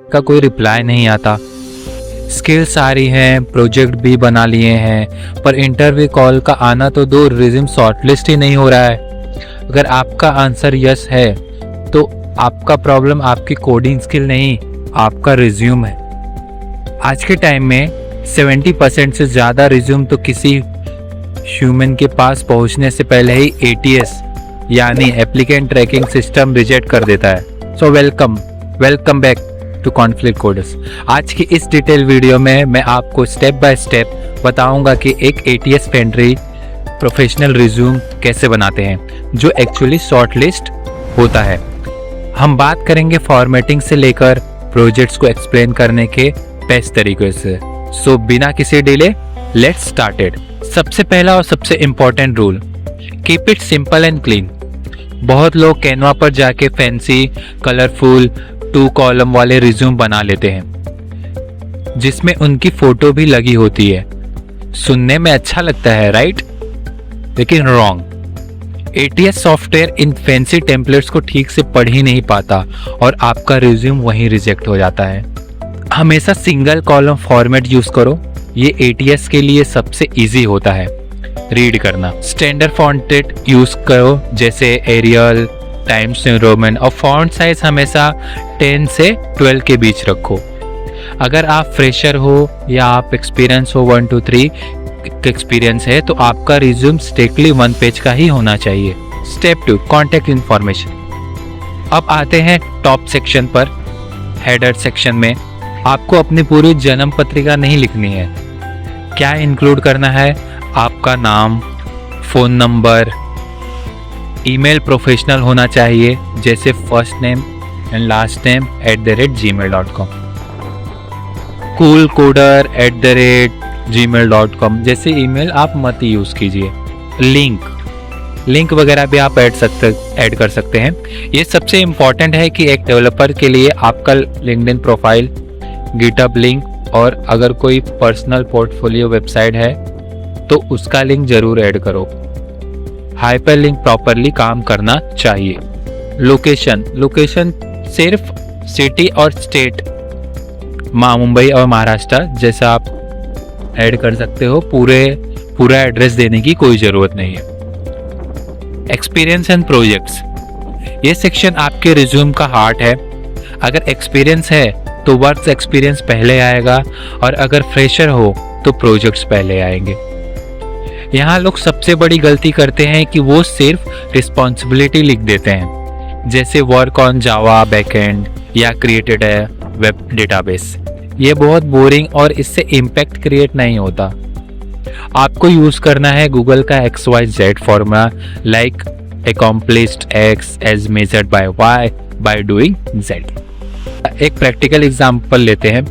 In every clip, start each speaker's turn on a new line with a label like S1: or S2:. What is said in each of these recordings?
S1: का कोई रिप्लाई नहीं आता। स्किल्स सारी हैं, प्रोजेक्ट भी बना लिए हैं, पर इंटरव्यू कॉल का आना तो दूर, रिज्यूम शॉर्टलिस्ट ही नहीं हो रहा है। अगर आपका आंसर यस है तो आपका प्रॉब्लम आपकी कोडिंग स्किल नहीं, आपका रिज्यूम है। आज के टाइम में 70% से ज़्यादा रिज्यूम तो किसी ह्यूमन के पास पहुंचने से पहले ही ATS यानी एप्लीकेंट ट्रैकिंग सिस्टम रिजेक्ट कर देता है। So welcome back to Conflict Coders. आज की इस डिटेल वीडियो में मैं आपको स्टेप बाय स्टेप बताऊंगा कि एक ATS फ्रेंडली प्रोफेशनल रिज्यूम कैसे बनाते हैं जो एक्चुअली शॉर्टलिस्ट होता है। हम बात करेंगे फॉर्मेटिंग से लेकर प्रोजेक्ट्स को एक्सप्लेन करने के बेस्ट तरीके से। सो बिना किसी डिले लेट्स स्टार्टेड। सबसे पहला और सबसे important rule, keep it simple and clean. बहुत लोग कैनवा पर जाके फैंसी कलरफुल 2 कॉलम वाले रिज्यूम बना लेते हैं जिसमें उनकी फोटो भी लगी होती है। सुनने में अच्छा लगता है राइट, लेकिन wrong. ATS software in fancy templates को ठीक से पढ़ ही नहीं पाता और आपका रिज्यूम वहीं रिजेक्ट हो जाता है। हमेशा सिंगल कॉलम फॉर्मेट यूज करो, ये ATS के लिए सबसे इजी होता है रीड करना। स्टैंडर्ड फॉन्टेड यूज करो जैसे एरियल, टाइम्स न्यू रोमन, और फॉन्ट साइज हमेशा 10 से 12 के बीच रखो। अगर आप फ्रेशर हो या आप एक्सपीरियंस हो 1 to 3 एक्सपीरियंस है तो आपका रिज्यूम स्ट्रिक्टली 1 पेज का ही होना चाहिए। Step 2, contact information. अब आते हैं टॉप सेक्शन पर। हेडर सेक्शन में आपको अपनी पूरी जन्म पत्रिका नहीं लिखनी है। क्या इंक्लूड करना है? आपका नाम, फ़ोन नंबर, ईमेल प्रोफेशनल होना चाहिए जैसे first name and last name @gmail.com, coolcoder@gmail.com जैसे ईमेल आप मत यूज़ कीजिए। लिंक वगैरह भी आप ऐड कर सकते हैं। ये सबसे इम्पॉर्टेंट है कि एक डेवलपर के लिए आपका लिंक्डइन प्रोफाइल, गिटहब लिंक और अगर कोई पर्सनल पोर्टफोलियो वेबसाइट है तो उसका लिंक जरूर ऐड करो। हाइपर लिंक प्रॉपरली काम करना चाहिए। लोकेशन सिर्फ सिटी और स्टेट, मुंबई और महाराष्ट्र जैसा आप ऐड कर सकते हो, पूरा एड्रेस देने की कोई ज़रूरत नहीं है। एक्सपीरियंस एंड प्रोजेक्ट्स, ये सेक्शन आपके रिज्यूम का हार्ट है। अगर एक्सपीरियंस है तो वर्क एक्सपीरियंस पहले आएगा और अगर फ्रेशर हो तो प्रोजेक्ट्स पहले आएंगे। यहाँ लोग सबसे बड़ी गलती करते हैं कि वो सिर्फ रिस्पॉन्सिबिलिटी लिख देते हैं जैसे वर्क ऑन जावा बैकएंड या क्रिएटेड है वेब डेटाबेस। ये बहुत बोरिंग और इससे इम्पैक्ट क्रिएट नहीं होता। आपको यूज करना है गूगल का XYZ formula, like accomplished X as measured by Y by doing Z। एक प्रैक्टिकल एग्जांपल लेते हैं।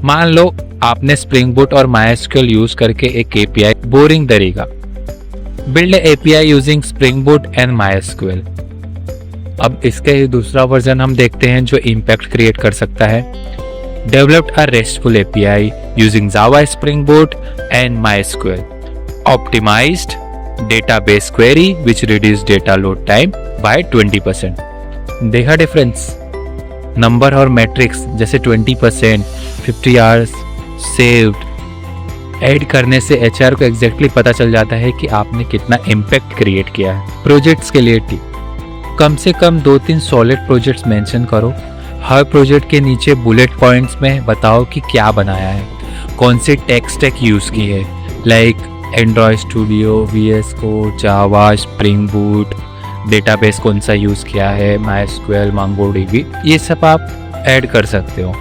S1: मान लो आपने स्प्रिंग बूट और MySQL यूज करके एक API, बोरिंग तरीका, build API using spring Boot and MySQL। अब इसका ही दूसरा वर्जन हम देखते हैं जो इम्पैक्ट क्रिएट कर सकता है। Developed a RESTful API using Java, Spring Boot and MySQL। Optimised database query which reduce data load time by 20%। देखा डिफरेंस? नंबर और मैट्रिक्स जैसे 20%, 50 आवर्स सेव्ड ऐड करने से HR को एग्जैक्टली पता चल जाता है कि आपने कितना इम्पैक्ट क्रिएट किया है। प्रोजेक्ट्स के लिए टिप, कम से कम 2-3 सॉलिड प्रोजेक्ट्स मेंशन करो। हर प्रोजेक्ट के नीचे बुलेट पॉइंट्स में बताओ कि क्या बनाया है, कौन सी टेक स्टैक यूज़ की है, like Android studio, VS code, Java, Spring Boot, database कौन सा यूज़ किया है, MySQL, MongoDB, ये सब आप ऐड कर सकते हो।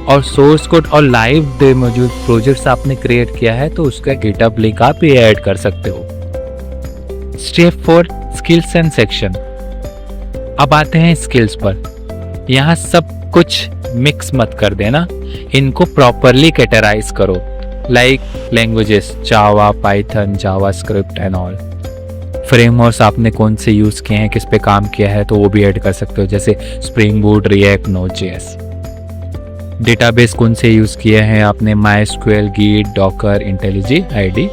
S1: और सोर्स कोड और लाइव डेमो जो प्रोजेक्ट्स आपने क्रिएट किया है तो उसका गिटहब लिंक आप ये ऐड कर सकते हो। Step 4, skills and section. अब आते हैं स्किल्स पर। यहाँ सब कुछ मिक्स मत कर देना, इनको प्रॉपरली कैटेगराइज करो, like languages Java, Python, JavaScript and all. Frameworks आपने कौन से यूज़ किए हैं, किस पे काम किया है तो वो भी ऐड कर सकते हो जैसे spring boot, react, Node.js. Database कौन से यूज़ किए हैं आपने, MySQL, Git, Docker, IntelliJ, ID।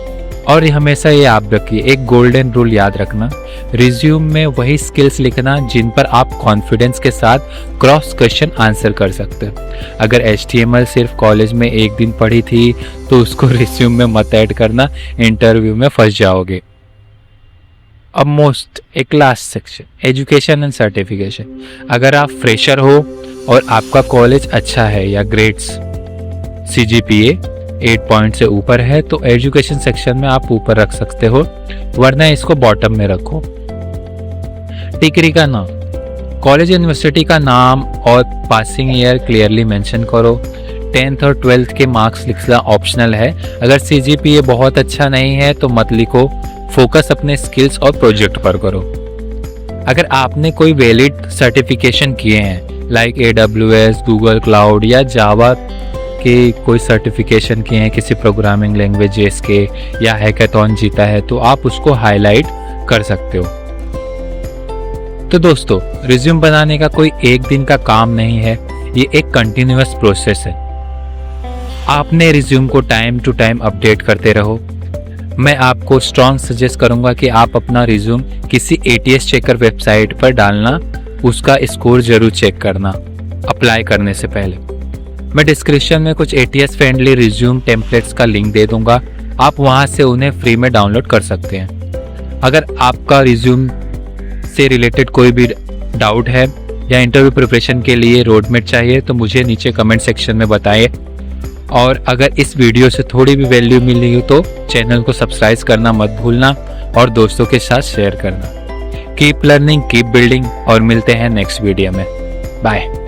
S1: और हमेशा ये आप रखिए, एक गोल्डन रूल याद रखना, रिज्यूम में वही स्किल्स लिखना जिन पर आप कॉन्फिडेंस के साथ क्रॉस क्वेश्चन आंसर कर सकते हो। अगर HTML सिर्फ कॉलेज में एक दिन पढ़ी थी तो उसको रिज्यूम में मत ऐड करना, इंटरव्यू में फंस जाओगे। अब एक last section, education and certification. अगर आप फ्रेशर हो और आपका कॉलेज अच्छा है या ग्रेड्स CGPA 8 पॉइंट से ऊपर है तो एजुकेशन सेक्शन में आप ऊपर रख सकते हो, वरना इसको बॉटम में रखो। डिग्री का नाम, कॉलेज यूनिवर्सिटी का नाम और पासिंग ईयर क्लियरली मेंशन करो। 10th और 12th के मार्क्स लिखना ऑप्शनल है। अगर CGPA बहुत अच्छा नहीं है तो मत लिखो, फोकस अपने स्किल्स और प्रोजेक्ट पर करो। अगर आपने कोई वैलिड सर्टिफिकेशन किए हैं लाइक AWS, गूगल क्लाउड या जावा के कोई सर्टिफिकेशन किए हैं किसी प्रोग्रामिंग लैंग्वेजेस के या हैकाथॉन जीता है तो आप उसको हाईलाइट कर सकते हो। तो दोस्तों, रिज्यूम बनाने का कोई एक दिन का काम नहीं है, ये एक कंटिन्यूअस प्रोसेस है। आपने रिज्यूम को टाइम टू टाइम अपडेट करते रहो। मैं आपको स्ट्रॉन्ग सजेस्ट करूंगा कि आप अपना रिज्यूम किसी ATS चेकर वेबसाइट पर डालना, उसका स्कोर जरूर चेक करना अप्लाई करने से पहले। मैं डिस्क्रिप्शन में कुछ ATS फ्रेंडली रिज्यूम टेम्पलेट्स का लिंक दे दूंगा, आप वहां से उन्हें फ्री में डाउनलोड कर सकते हैं। अगर आपका रिज्यूम से रिलेटेड कोई भी डाउट है या इंटरव्यू प्रिपरेशन के लिए रोडमैप चाहिए तो मुझे नीचे कमेंट सेक्शन में बताएं। और अगर इस वीडियो से थोड़ी भी वैल्यू मिली हो तो चैनल को सब्सक्राइब करना मत भूलना और दोस्तों के साथ शेयर करना। कीप लर्निंग, कीप बिल्डिंग और मिलते हैं नेक्स्ट वीडियो में। बाय।